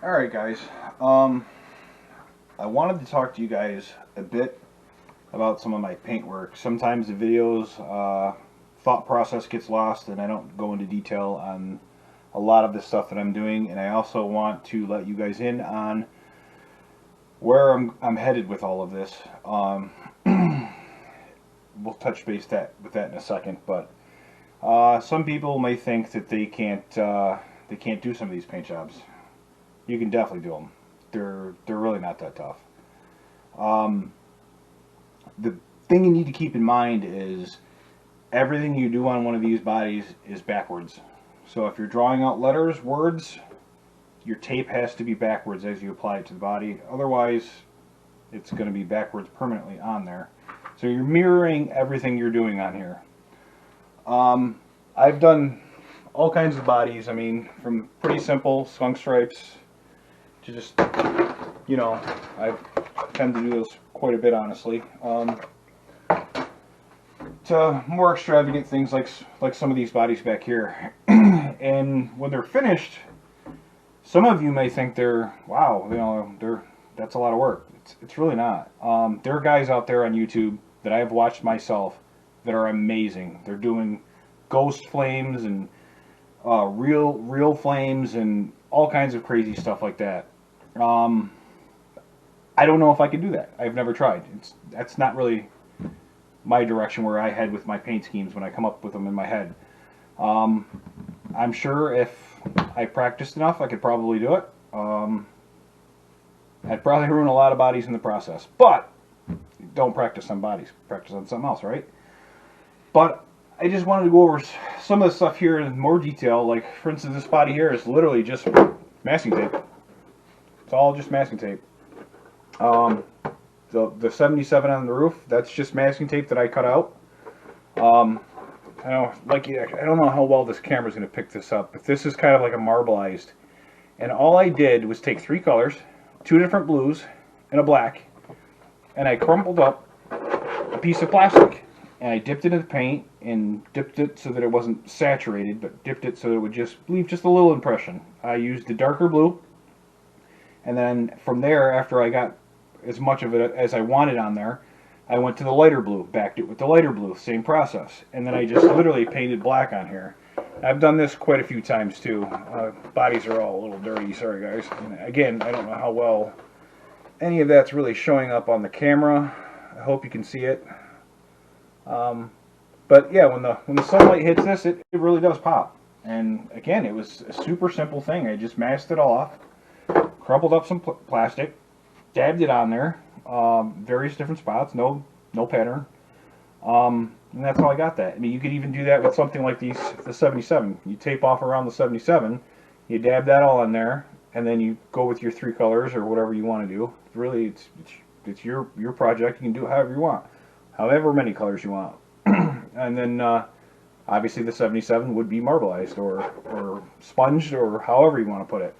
Alright guys, I wanted to talk to you guys a bit about some of my paint work. Sometimes the videos thought process gets lost and I don't go into detail on a lot of the stuff that I'm doing, and I also want to let you guys in on where I'm headed with all of this. We'll touch base with that in a second, but some people may think that they can't do some of these paint jobs. You can definitely do them. They're really not that tough. The thing you need to keep in mind is everything you do on one of these bodies is backwards. So if you're drawing out letters, words, your tape has to be backwards as you apply it to the body. Otherwise, it's going to be backwards permanently on there. So you're mirroring everything you're doing on here. I've done all kinds of bodies. I mean, from pretty simple skunk stripes to just, you know, I tend to do those quite a bit, honestly. To more extravagant things like some of these bodies back here. And when they're finished, some of you may think wow, you know, that's a lot of work. It's really not. There are guys out there on YouTube that I have watched myself that are amazing. They're doing ghost flames and real flames and all kinds of crazy stuff like that. I don't know if I could do that. I've never tried. That's not really my direction where I head with my paint schemes when I come up with them in my head. I'm sure if I practiced enough, I could probably do it. I'd probably ruin a lot of bodies in the process. But don't practice on bodies. Practice on something else, right? But I just wanted to go over some of the stuff here in more detail. Like, for instance, this body here is literally just masking tape. It's all just masking tape. The 77 on the roof, that's just masking tape that I cut out. I don't know how well this camera's going to pick this up, but this is kind of like a marbleized. And all I did was take 3 colors, 2 different blues, and a black, and I crumpled up a piece of plastic. And I dipped it in the paint and dipped it so that it wasn't saturated, but dipped it so that it would just leave just a little impression. I used the darker blue, and then from there, after I got as much of it as I wanted on there, I went to the lighter blue, backed it with the lighter blue, same process. And then I just literally painted black on here. I've done this quite a few times too. Bodies are all a little dirty, sorry guys. And again, I don't know how well any of that's really showing up on the camera. I hope you can see it. But yeah, when the sunlight hits this, it really does pop. And again, it was a super simple thing. I just masked it off, crumpled up some plastic, dabbed it on there, various different spots, no pattern, and that's how I got that. I mean, you could even do that with something like the 77. You tape off around the 77, you dab that all in there, and then you go with your 3 colors or whatever you want to do. Really, it's your project. You can do it however you want, however many colors you want. And then obviously the 77 would be marbleized or sponged or however you want to put it.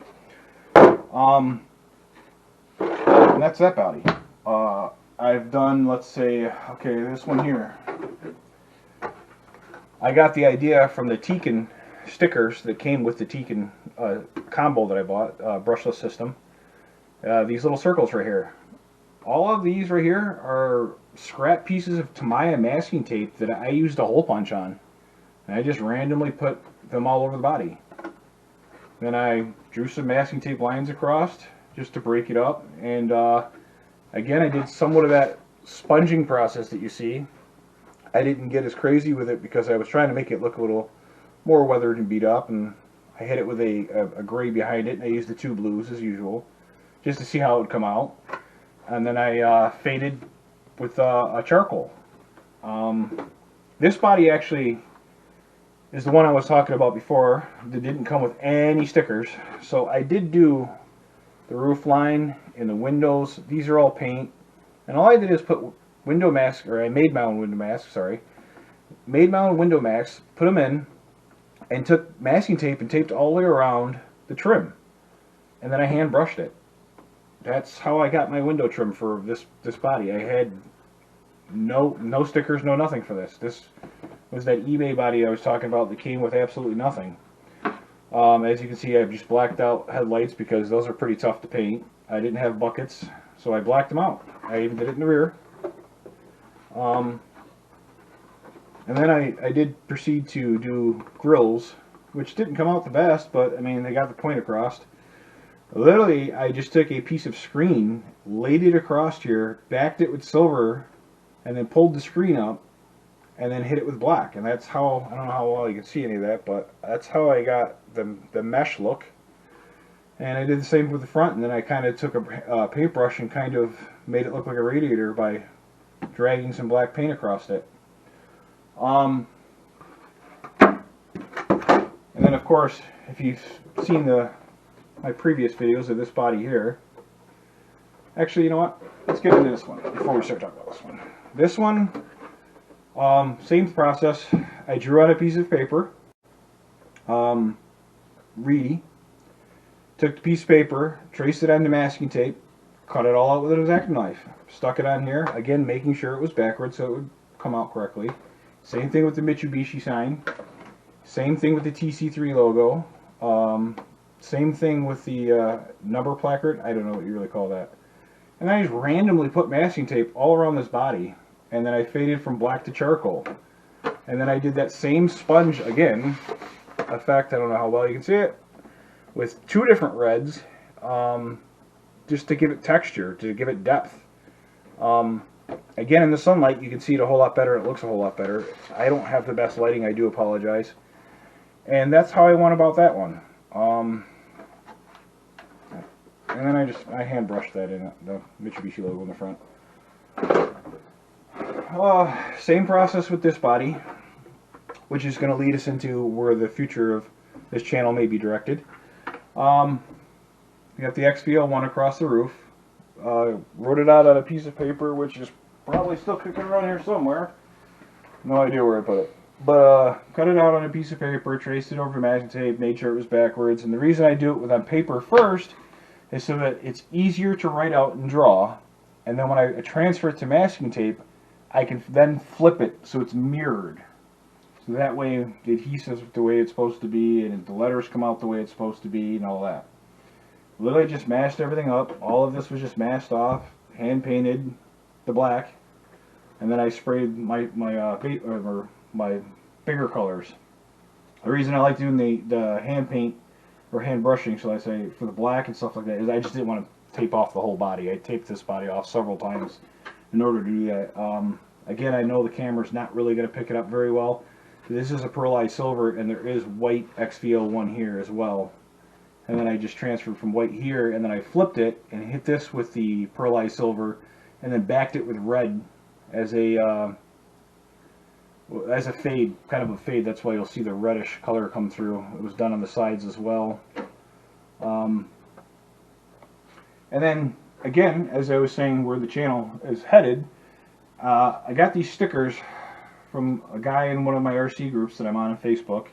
And that's that body. I've done, let's say, okay, this one here. I got the idea from the Tekin stickers that came with the Tekin combo that I bought, brushless system. These little circles right here. All of these right here are scrap pieces of Tamiya masking tape that I used a hole punch on. And I just randomly put them all over the body. Then I drew some masking tape lines across just to break it up. And again, I did somewhat of that sponging process that you see. I didn't get as crazy with it because I was trying to make it look a little more weathered and beat up. And I hit it with a gray behind it. And I used the 2 blues as usual just to see how it would come out. And then I faded with a charcoal. This body actually is the one I was talking about before that didn't come with any stickers. So I did do the roof line and the windows. These are all paint. And all I did is put window masks, or I made my own window masks, sorry. Made my own window masks, put them in, and took masking tape and taped all the way around the trim. And then I hand brushed it. That's how I got my window trim for this body. I had no stickers, no nothing for this. This was that eBay body I was talking about that came with absolutely nothing. As you can see, I've just blacked out headlights because those are pretty tough to paint. I didn't have buckets, so I blacked them out. I even did it in the rear. And then I did proceed to do grills, which didn't come out the best, but I mean, they got the point across. Literally, I just took a piece of screen, laid it across here, backed it with silver, and then pulled the screen up, and then hit it with black. And that's how, I don't know how well you can see any of that, but that's how I got the mesh look. And I did the same with the front, and then I kind of took a paintbrush and kind of made it look like a radiator by dragging some black paint across it. And then of course, if you've seen my previous videos of this body here, actually, you know what? Let's get into this one before we start talking about this one. This one, same process. I drew on a piece of paper, reedy, took the piece of paper, traced it onto masking tape, cut it all out with an X-Acto knife, stuck it on here, again making sure it was backwards so it would come out correctly. Same thing with the Mitsubishi sign, same thing with the TC3 logo, same thing with the number placard, I don't know what you really call that. And I just randomly put masking tape all around this body, and then I faded from black to charcoal. And then I did that same sponge again, effect, I don't know how well you can see it, with two different reds, just to give it texture, to give it depth. Again, in the sunlight, you can see it a whole lot better. It looks a whole lot better. I don't have the best lighting. I do apologize. And that's how I went about that one. And then I hand brushed that in, the Mitsubishi logo in the front. Same process with this body, which is going to lead us into where the future of this channel may be directed. We got the XVL1 across the roof. Wrote it out on a piece of paper, which is probably still kicking around here somewhere. No idea where I put it. But cut it out on a piece of paper, traced it over masking tape, made sure it was backwards. And the reason I do it with on paper first is so that it's easier to write out and draw. And then when I transfer it to masking tape, I can then flip it so it's mirrored. So that way the adhesive's the way it's supposed to be, and the letters come out the way it's supposed to be, and all that. Literally just mashed everything up. All of this was just masked off, hand painted the black, and then I sprayed my bigger colors. The reason I like doing the hand paint or hand brushing, shall I say, for the black and stuff like that, is I just didn't want to tape off the whole body. I taped this body off several times in order to do that. Again, I know the camera's not really going to pick it up very well. This is a pearlized silver, and there is white XVL1 here as well. And then I just transferred from white here, and then I flipped it and hit this with the pearlized silver, and then backed it with red as a fade, kind of a fade. That's why you'll see the reddish color come through. It was done on the sides as well. And then again, as I was saying, where the channel is headed, I got these stickers from a guy in one of my RC groups that I'm on Facebook,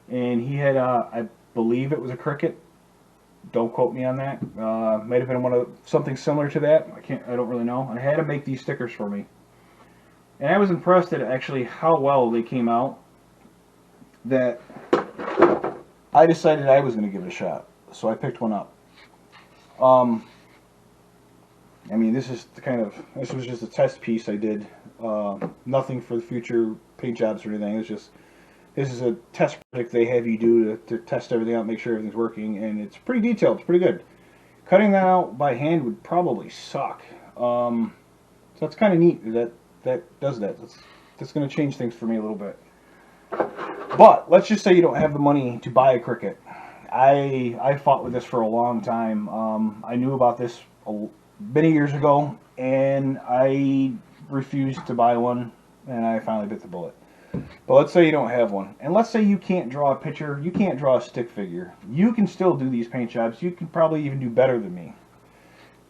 and he had I believe it was a Cricut. Don't quote me on that. Might have been something similar to that. I don't really know. And I had him make these stickers for me, and I was impressed at actually how well they came out, that I decided I was going to give it a shot. So I picked one up. I mean, this was just a test piece I did. Nothing for the future paint jobs or anything. This is a test project they have you do to test everything out, make sure everything's working, and it's pretty detailed. It's pretty good. Cutting that out by hand would probably suck. So it's kind of neat that does that. That's going to change things for me a little bit. But let's just say you don't have the money to buy a Cricut. I fought with this for a long time. I knew about this many years ago, and I refused to buy one, and I finally bit the bullet. But let's say you don't have one, and let's say you can't draw a picture, you can't draw a stick figure. You can still do these paint jobs. You can probably even do better than me.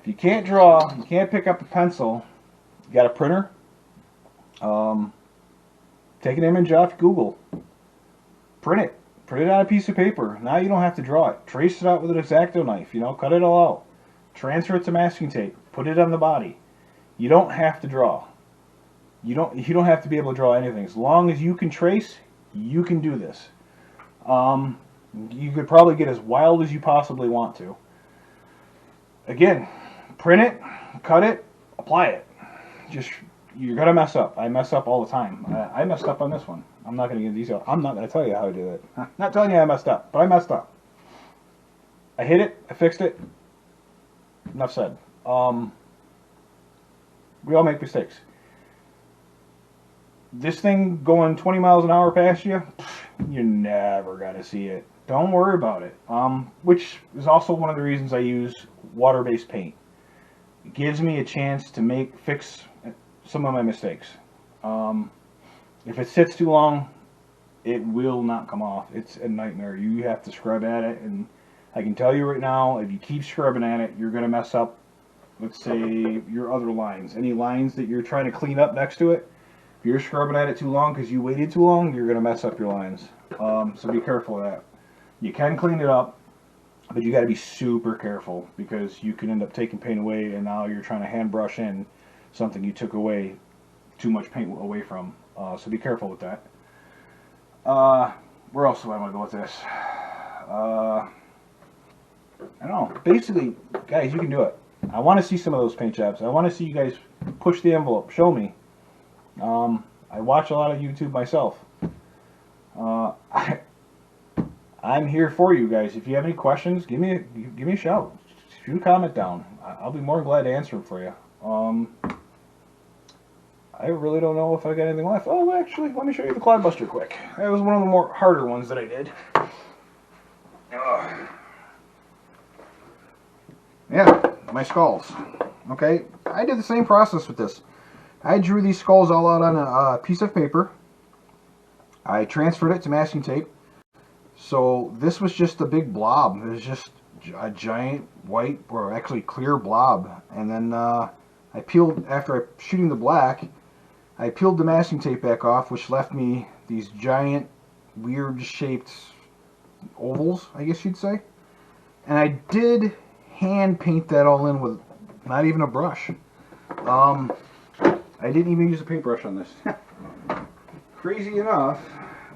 If you can't draw, you can't pick up a pencil, you got a printer, take an image off Google, print it on a piece of paper. Now you don't have to draw it. Trace it out with an X-Acto knife, cut it all out. Transfer it to masking tape, put it on the body. You don't have to draw. You don't have to be able to draw anything. As long as you can trace, you can do this. You could probably get as wild as you possibly want to. Again, print it, cut it, apply it. Just, you're gonna mess up. I mess up all the time. I messed up on this one. I'm not gonna get detail. I'm not gonna tell you how I do it. I'm not telling you I messed up, but I messed up. I hit it. I fixed it. Enough said. We all make mistakes. This thing going 20 miles an hour past you, you're never gonna see it. Don't worry about it. Which is also one of the reasons I use water-based paint. It gives me a chance to fix some of my mistakes. If it sits too long, it will not come off. It's a nightmare. You have to scrub at it, and I can tell you right now, if you keep scrubbing at it, you're going to mess up, let's say, your other lines. Any lines that you're trying to clean up next to it, if you're scrubbing at it too long because you waited too long, you're going to mess up your lines. So be careful of that. You can clean it up, but you got to be super careful because you can end up taking paint away, and now you're trying to hand brush in something you took away too much paint away from. So be careful with that. Where else do I want to go with this? I don't know. Basically, guys, you can do it. I want to see some of those paint jobs. I want to see you guys push the envelope. Show me. I watch a lot of YouTube myself. I'm here for you guys. If you have any questions, give me a shout. Shoot a comment down. I'll be more than glad to answer them for you. I really don't know if I got anything left. Oh, actually, let me show you the Clodbuster quick. That was one of the more harder ones that I did. Yeah, my skulls. Okay, I did the same process with this. I drew these skulls all out on a piece of paper. I transferred it to masking tape. So this was just a big blob. It was just a giant white, or actually clear blob. And then I peeled, after shooting the black, I peeled the masking tape back off, which left me these giant, weird shaped ovals, I guess you'd say. And I did hand paint that all in with not even a brush. I didn't even use a paintbrush on this. Crazy enough,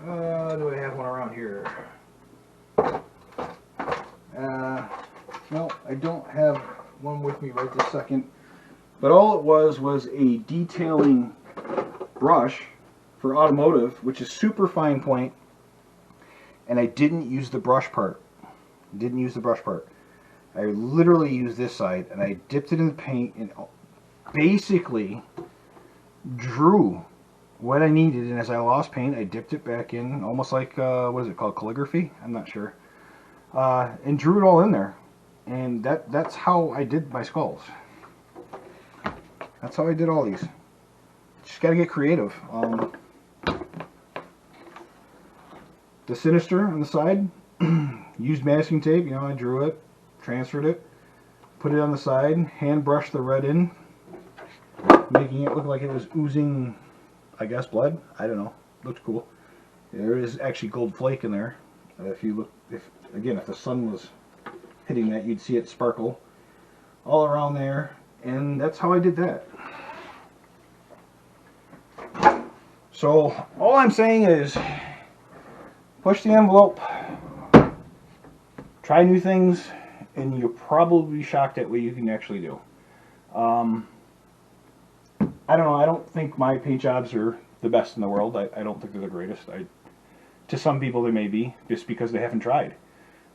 do I have one around here? No, I don't have one with me right this second. But all it was a detailing brush for automotive, which is super fine point, and I didn't use the brush part. I literally used this side, and I dipped it in the paint and basically drew what I needed, and as I lost paint, I dipped it back in, almost like, what is it called, calligraphy? I'm not sure. And drew it all in there. And that's how I did my skulls. That's how I did all these. Just gotta get creative. The Sinister on the side, used masking tape, you know, I drew it, transferred it, put it on the side, hand brushed the red in, making it look like it was oozing, I guess, blood. I don't know. Looked cool. There is actually gold flake in there. If you look, if the sun was hitting that, you'd see it sparkle all around there. And that's how I did that. So all I'm saying is push the envelope, try new things, and you'll probably be shocked at what you can actually do. I don't know, I don't think my paint jobs are the best in the world. I don't think they're the greatest. To some people they may be, just because they haven't tried.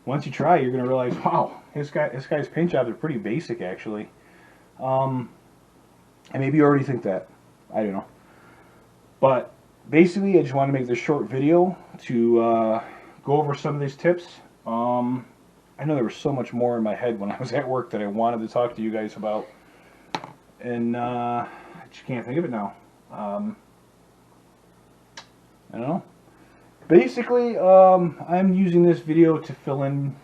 Once you try, you're going to realize, wow, this guy's paint jobs are pretty basic, actually. And maybe you already think that. I don't know. But basically, I just want to make this short video to go over some of these tips. I know there was so much more in my head when I was at work that I wanted to talk to you guys about. And I just can't think of it now. I don't know. Basically, I'm using this video to fill in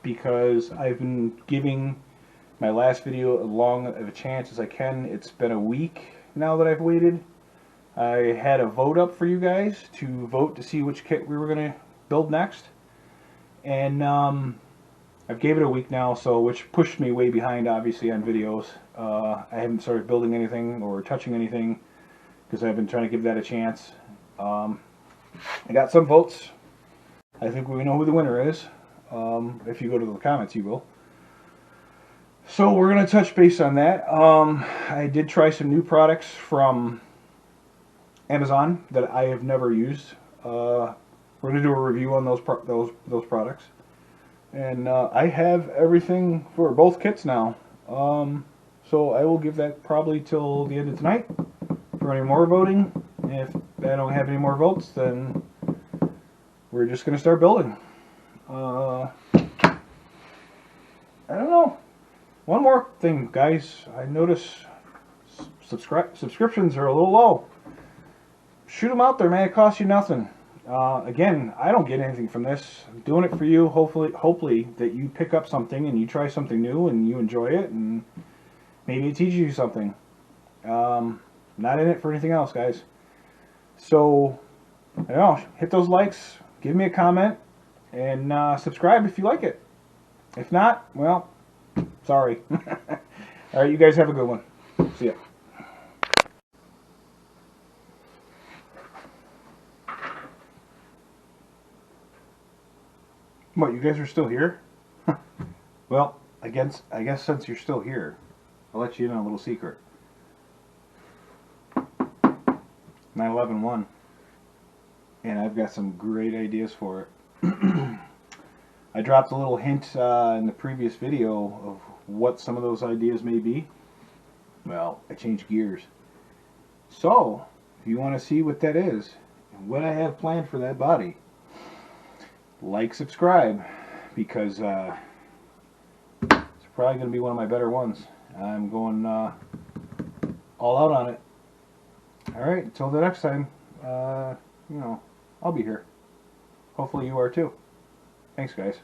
because I've been giving my last video as long of a chance as I can. It's been a week now that I've waited. I had a vote up for you guys to vote to see which kit we were going to build next. And I've gave it a week now, so which pushed me way behind, obviously, on videos. I haven't started building anything or touching anything because I've been trying to give that a chance. I got some votes. I think we know who the winner is. If you go to the comments, you will. So we're going to touch base on that. I did try some new products from Amazon that I have never used. We're going to do a review on those products. And I have everything for both kits now. So I will give that probably till the end of tonight for any more voting. If I don't have any more votes, then we're just going to start building. I don't know. One more thing, guys. I notice subscriptions are a little low. Shoot them out there, man. It costs you nothing. Again, I don't get anything from this. I'm doing it for you. Hopefully that you pick up something and you try something new and you enjoy it, and maybe it teaches you something. Not in it for anything else, guys. So, I don't know. Hit those likes. Give me a comment. And subscribe if you like it. If not, well, sorry. Alright, you guys have a good one. See ya. What, you guys are still here? Well, I guess since you're still here, I'll let you in on a little secret. 9/11/1. And I've got some great ideas for it. I dropped a little hint in the previous video of what some of those ideas may be. Well, I changed gears. So, if you want to see what that is, and what I have planned for that body, like, subscribe, because it's probably going to be one of my better ones. I'm going all out on it. Alright, until the next time, you know, I'll be here. Hopefully you are too. Thanks, guys.